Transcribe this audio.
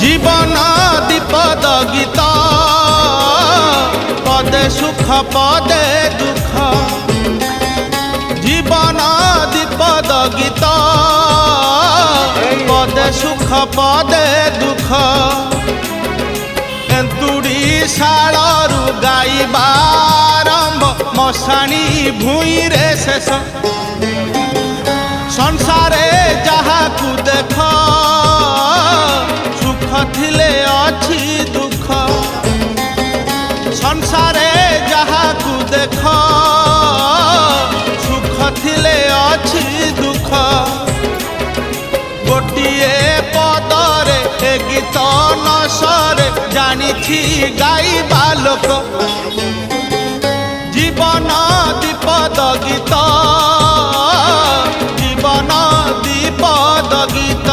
জীবন দ্বিপদ গীত পদে সুখ পদে দুঃখ জীবন দ্বিপদ গীত পদে সুখ পদে দুঃখ এନ୍ତୁଡ଼ି ଶାଳରୁ ଗାଇବା ଆରମ୍ଭ ମଶାଣି ଭୂଇଁରେ ଶେଷ ସଂସାରେ ଯାହାକୁ ଦେଖ ସୁଖ ଥିଲେ ଅଛି ଦୁଃଖ ସଂସାରେ ଯାହାକୁ ଦେଖ ସୁଖ ଥିଲେ ଅଛି ଦୁଃଖ ଗୋଟିଏ ପଦରେ ଏ ଗୀତ ନସରେ ଜାଣିଛି ଗାଇବା ଲୋକ জীবন দ্বিপদ গীত জীবন দ্বিপদ গীত।